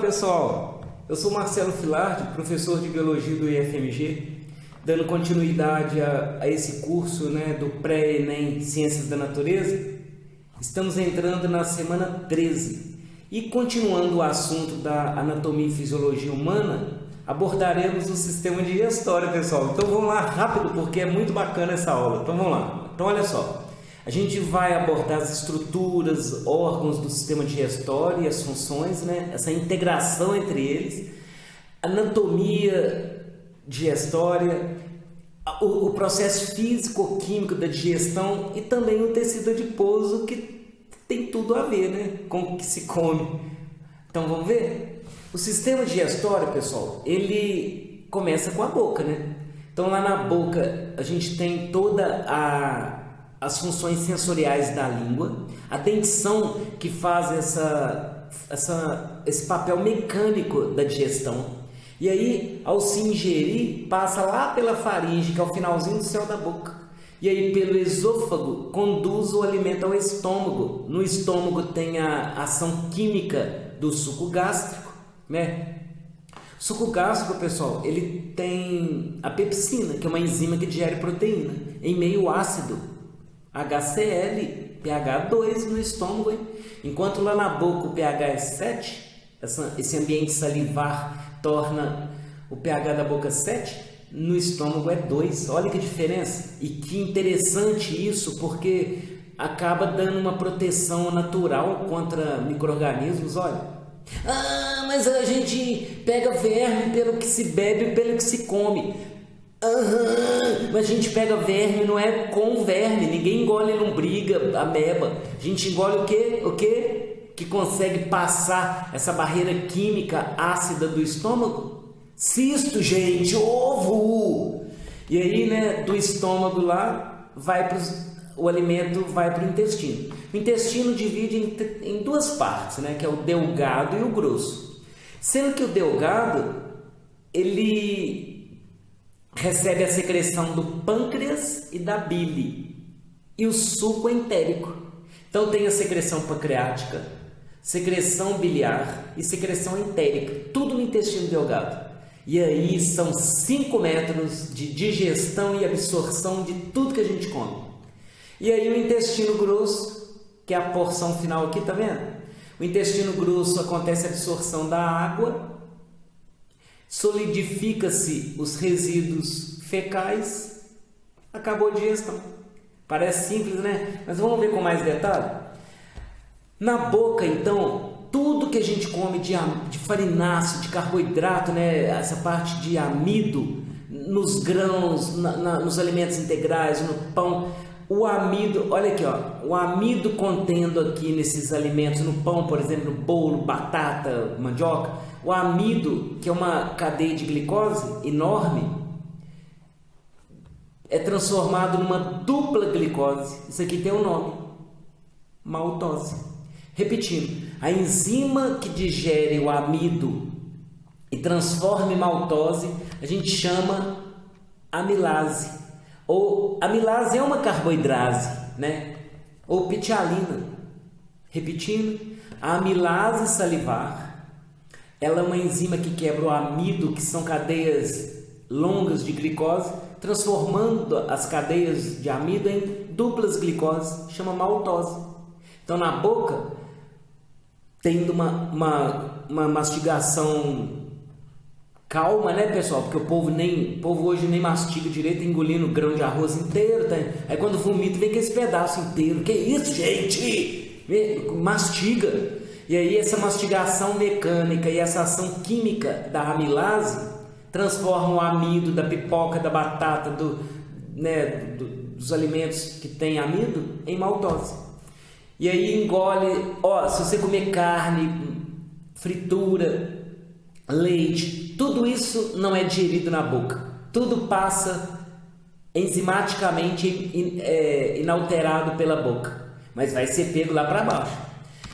pessoal, eu sou Marcelo Filardi, professor de Biologia do IFMG, dando continuidade a esse curso do Pré-ENEM Ciências da Natureza. Estamos entrando na semana 13 e, continuando o assunto da anatomia e fisiologia humana, abordaremos o sistema digestório, pessoal. Então vamos lá rápido, porque é muito bacana essa aula. Então vamos lá. Então olha só, a gente vai abordar as estruturas, órgãos do sistema digestório e as funções, essa integração entre eles, anatomia digestória, o processo físico-químico da digestão e também o tecido adiposo, que tem tudo a ver com o que se come. Então vamos ver? O sistema digestório, pessoal, ele começa com a boca, Então lá na boca a gente tem toda as funções sensoriais da língua, a dentição que faz esse papel mecânico da digestão. E aí, ao se ingerir, passa lá pela faringe, que é o finalzinho do céu da boca. E aí, pelo esôfago, conduz o alimento ao estômago. No estômago tem a ação química do suco gástrico, O suco gástrico, pessoal, ele tem a pepsina, que é uma enzima que digere proteína, em meio ácido. HCl, pH 2 no estômago, enquanto lá na boca o pH é 7, esse ambiente salivar torna o pH da boca 7, no estômago é 2. Olha que diferença, e que interessante isso, porque acaba dando uma proteção natural contra micro-organismos. Olha, mas a gente pega verme pelo que se bebe e pelo que se come. Mas a gente pega verme, não é com verme. Ninguém engole lombriga, ameba. A gente engole o quê? O quê? Que consegue passar essa barreira química ácida do estômago? Cisto, gente, ovo! E aí, do estômago lá, o alimento vai para o intestino. O intestino divide em duas partes, que é o delgado e o grosso. Sendo que o delgado, ele recebe a secreção do pâncreas e da bile e o suco entérico. Então tem a secreção pancreática, secreção biliar e secreção entérica, tudo no intestino delgado. E aí são 5 metros de digestão e absorção de tudo que a gente come. E aí o intestino grosso, que é a porção final aqui, tá vendo? O intestino grosso acontece a absorção da água, solidifica-se os resíduos fecais, acabou a digestão. Parece simples, Mas vamos ver com mais detalhe? Na boca, então, tudo que a gente come de farináceo, de carboidrato, essa parte de amido, nos grãos, nos alimentos integrais, no pão, o amido, olha aqui, o amido contendo aqui nesses alimentos, no pão, por exemplo, no bolo, batata, mandioca, o amido, que é uma cadeia de glicose enorme, é transformado numa dupla glicose. Isso aqui tem um nome: maltose. Repetindo, a enzima que digere o amido e transforma em maltose, a gente chama amilase. Ou amilase é uma carboidrase, Ou pitialina. Repetindo, a amilase salivar, ela é uma enzima que quebra o amido, que são cadeias longas de glicose, transformando as cadeias de amido em duplas glicoses, chama maltose. Então na boca, tendo uma mastigação calma, pessoal? Porque o povo hoje nem mastiga direito, engolindo grão de arroz inteiro, aí quando vomita vem com esse pedaço inteiro. Que isso, gente? Mastiga. E aí essa mastigação mecânica e essa ação química da amilase transforma o amido da pipoca, da batata, dos alimentos que tem amido em maltose. E aí engole, se você comer carne, fritura, leite, tudo isso não é digerido na boca. Tudo passa enzimaticamente inalterado pela boca, mas vai ser pego lá para baixo.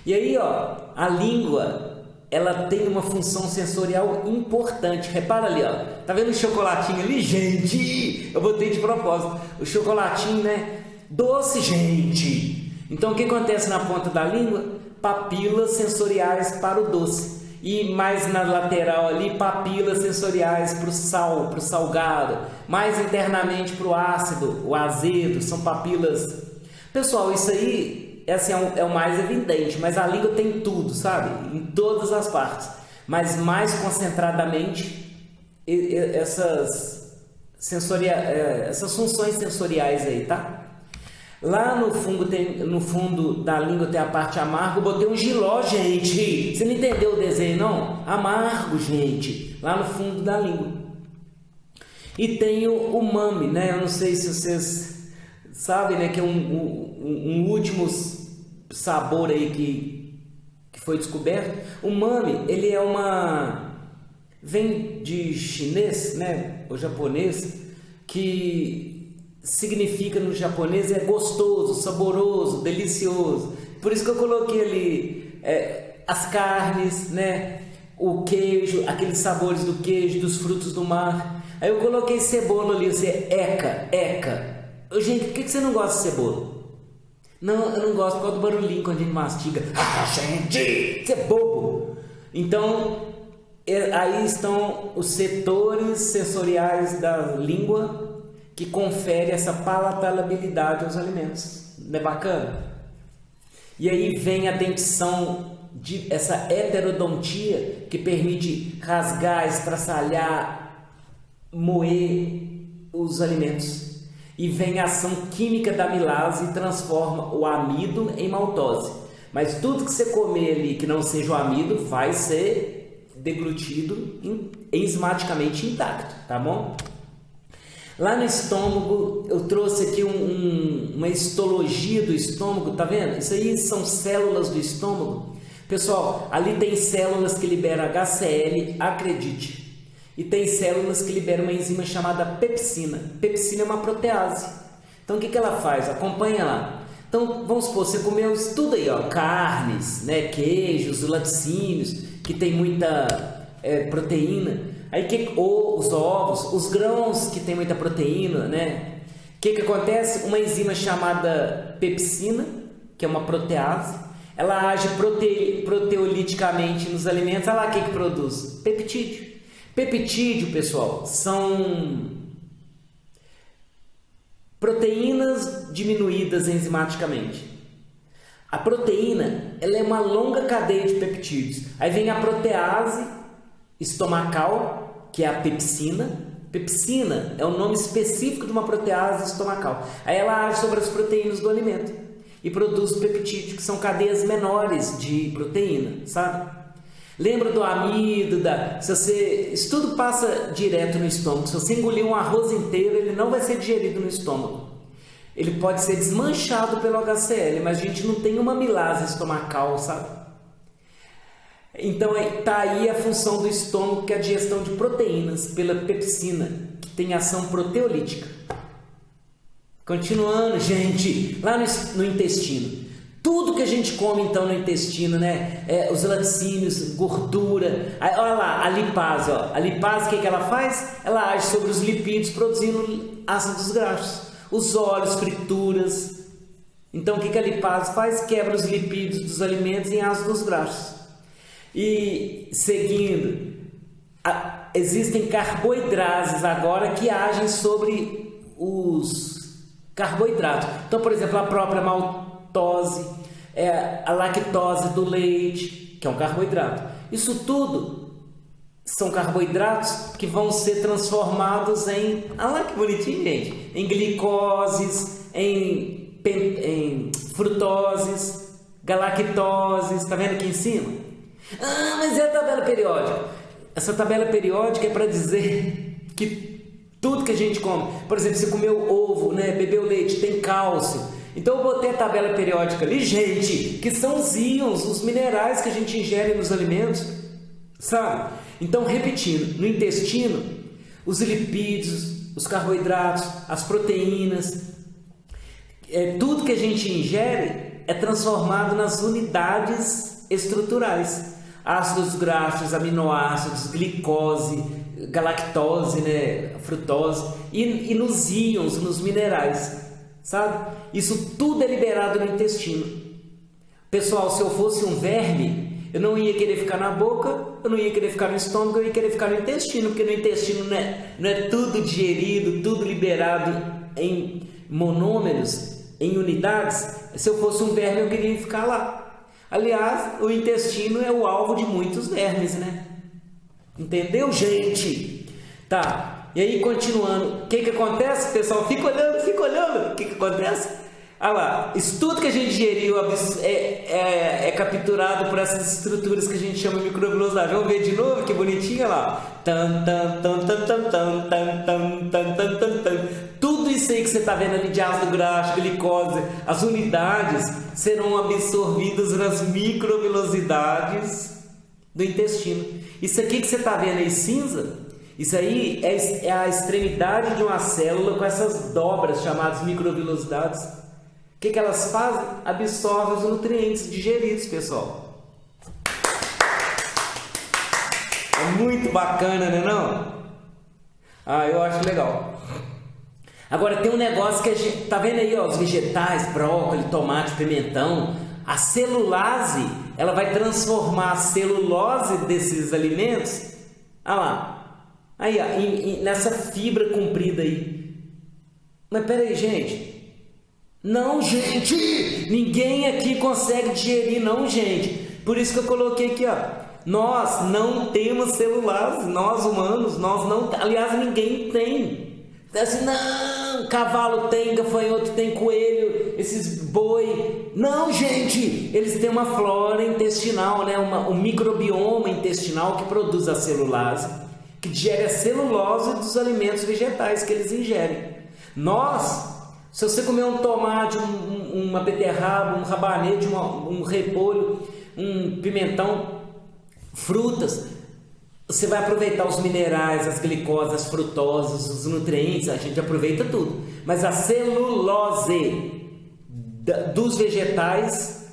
E aí, a língua, ela tem uma função sensorial importante. Repara ali, tá vendo o chocolatinho ali? Gente, eu botei de propósito. O chocolatinho, doce, gente. Então, o que acontece na ponta da língua? Papilas sensoriais para o doce. e mais na lateral ali papilas sensoriais para o sal, para o salgado, mais internamente para o ácido, o azedo, são papilas. Pessoal, isso aí assim, é o mais evidente, mas a língua tem tudo, sabe? Em todas as partes, mas mais concentradamente essas funções sensoriais aí, tá? Lá no fundo da língua tem a parte amarga. Eu botei um giló, gente. Você não entendeu o desenho, não? Amargo, gente. Lá no fundo da língua. E tem o umami, né? Eu não sei se vocês sabem, né? Que é um último sabor aí que foi descoberto. O umami, ele é vem de chinês, né? O japonês, que significa no japonês é gostoso, saboroso, delicioso. Por isso que eu coloquei ali as carnes, né? O queijo, aqueles sabores do queijo, dos frutos do mar. Aí eu coloquei cebola ali, você eca. Gente, por que você não gosta de cebola? Não, eu não gosto por causa do barulhinho quando a gente mastiga. Ah, gente, você é bobo. Então, aí estão os setores sensoriais da língua que confere essa palatabilidade aos alimentos. Não é bacana? E aí vem a dentição, essa heterodontia que permite rasgar, estraçalhar, moer os alimentos. E vem a ação química da amilase e transforma o amido em maltose. Mas tudo que você comer ali que não seja o amido vai ser deglutido enzimaticamente intacto, tá bom? Lá no estômago, eu trouxe aqui uma histologia do estômago, tá vendo? Isso aí são células do estômago. Pessoal, ali tem células que liberam HCl, acredite. E tem células que liberam uma enzima chamada pepsina. Pepsina é uma protease. Então, o que ela faz? Acompanha lá. Então, vamos supor, você comeu isso tudo aí, ó, carnes, né, queijos, laticínios, que tem muita proteína. Aí ou os ovos, os grãos que tem muita proteína, né? O que acontece? Uma enzima chamada pepsina, que é uma protease, ela age proteoliticamente nos alimentos. Olha lá o que produz? Peptídeo. Peptídeo, pessoal, são proteínas diminuídas enzimaticamente. A proteína, ela é uma longa cadeia de peptídeos. Aí vem a protease estomacal, que é a pepsina. Pepsina é o nome específico de uma protease estomacal. Aí ela age sobre as proteínas do alimento e produz peptídeos, que são cadeias menores de proteína, sabe? Lembra do amido, isso tudo passa direto no estômago. Se você engolir um arroz inteiro, ele não vai ser digerido no estômago. Ele pode ser desmanchado pelo HCl, mas a gente não tem uma amilase estomacal, sabe? Então está aí a função do estômago, que é a digestão de proteínas pela pepsina, que tem ação proteolítica. Continuando, gente, lá no intestino. Tudo que a gente come então no intestino, né? Os laticínios, gordura. Aí, olha lá, a lipase. Ó. A lipase, o que ela faz? Ela age sobre os lipídios, produzindo ácidos graxos. Os óleos, frituras. Então, o que a lipase faz? Quebra os lipídios dos alimentos em ácidos graxos. E seguindo, existem carboidrases agora que agem sobre os carboidratos. Então, por exemplo, a própria maltose, a lactose do leite, que é um carboidrato. Isso tudo são carboidratos que vão ser transformados em, olha lá que bonitinho, gente, em glicoses, em frutoses, galactoses, tá vendo aqui em cima? Ah, mas é a tabela periódica. Essa tabela periódica é para dizer que tudo que a gente come, por exemplo, se comeu ovo, né, bebeu leite, tem cálcio. Então eu botei a tabela periódica ali, gente, que são os íons, os minerais que a gente ingere nos alimentos, sabe? Então, repetindo, no intestino, os lipídios, os carboidratos, as proteínas, tudo que a gente ingere é transformado nas unidades estruturais. Ácidos graxos, aminoácidos, glicose, galactose, né, frutose, e nos íons, nos minerais, sabe? Isso tudo é liberado no intestino. Pessoal, se eu fosse um verme, Eu não ia querer ficar na boca, eu não ia querer ficar no estômago, eu ia querer ficar no intestino, porque no intestino não é tudo digerido, tudo liberado em monômeros, em unidades. Se eu fosse um verme, eu queria ficar lá. Aliás, o intestino é o alvo de muitos vermes, né? Entendeu, gente? Tá, e aí continuando, o que acontece, pessoal? Fica olhando, o que acontece? Ah lá, isso tudo que a gente digeriu é capturado por essas estruturas que a gente chama de microvelocidade. Vamos ver de novo, que bonitinha lá. Tudo isso aí que você está vendo ali de ácido graxo, glicose, as unidades serão absorvidas nas microvelocidades do intestino. Isso aqui que você está vendo aí cinza, isso aí é a extremidade de uma célula com essas dobras chamadas microvelocidades. O que elas fazem? Absorvem os nutrientes digeridos, pessoal. É muito bacana, né não? Ah, eu acho legal. Agora tem um negócio que a gente... Tá vendo aí, ó, os vegetais, brócolis, tomate, pimentão. A celulase, ela vai transformar a celulose desses alimentos. Ah lá. Aí, ó, nessa fibra comprida aí. Mas peraí, gente. Não, gente, ninguém aqui consegue digerir, não, gente. Por isso que eu coloquei aqui, ó. Nós não temos celulase, nós humanos, nós não. Aliás, ninguém tem. Assim, não, cavalo tem, gafanhoto tem, coelho, esses boi. Não, gente, eles têm uma flora intestinal, né? Um microbioma intestinal que produz a celulase, que digere a celulose dos alimentos vegetais que eles ingerem. Nós. Se você comer um tomate, uma beterraba, um rabanete, um repolho, um pimentão, frutas, você vai aproveitar os minerais, as glicoses, as frutoses, os nutrientes, a gente aproveita tudo. Mas a celulose dos vegetais,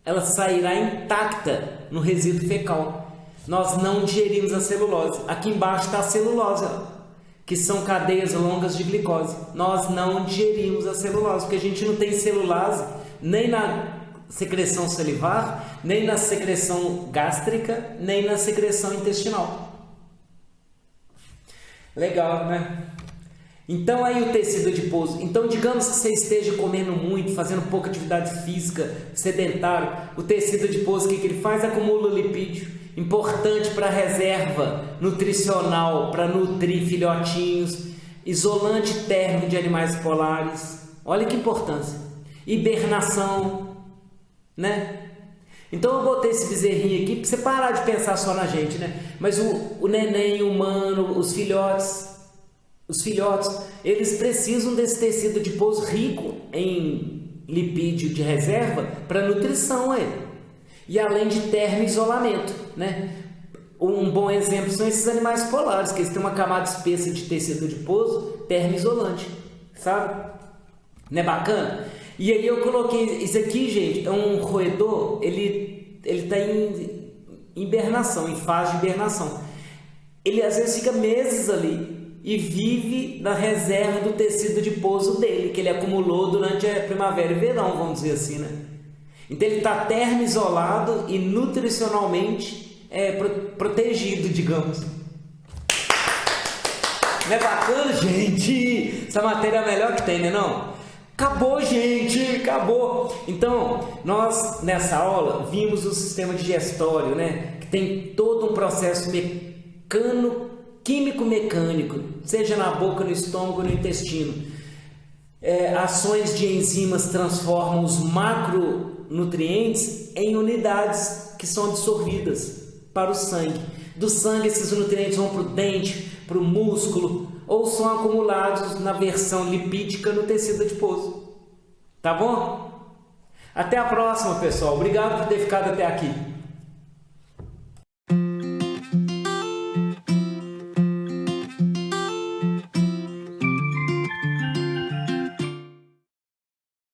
ela sairá intacta no resíduo fecal. Nós não digerimos a celulose. Aqui embaixo está a celulose, ó, que são cadeias longas de glicose. Nós não digerimos a celulose, porque a gente não tem celulase nem na secreção salivar, nem na secreção gástrica, nem na secreção intestinal. Legal, né? Então aí o tecido adiposo. Então digamos que você esteja comendo muito, fazendo pouca atividade física, sedentário, o tecido adiposo, o que ele faz? Acumula lipídio, importante para reserva nutricional, para nutrir filhotinhos, isolante térmico de animais polares. Olha que importância. Hibernação, né? Então eu botei esse bezerrinho aqui para você parar de pensar só na gente, né? Mas o neném humano, os filhotes, eles precisam desse tecido adiposo rico em lipídio de reserva para nutrição, e além de termoisolamento, né? Um bom exemplo são esses animais polares, que eles têm uma camada espessa de tecido adiposo termoisolante, sabe? Não é bacana? E aí eu coloquei isso aqui, gente, é um roedor, ele está em hibernação, em fase de hibernação. Ele às vezes fica meses ali e vive na reserva do tecido adiposo dele, que ele acumulou durante a primavera e verão, vamos dizer assim, né? Então ele está termoisolado e nutricionalmente protegido, digamos. Não é bacana, gente? Essa matéria é a melhor que tem, né não? Acabou, gente, acabou. Então, nós nessa aula vimos o sistema digestório, né? Que tem todo um processo químico-mecânico, seja na boca, no estômago, no intestino. Ações de enzimas transformam os macronutrientes em unidades que são absorvidas para o sangue. Do sangue, esses nutrientes vão para o dente, para o músculo, ou são acumulados na versão lipídica no tecido adiposo. Tá bom? Até a próxima, pessoal. Obrigado por ter ficado até aqui.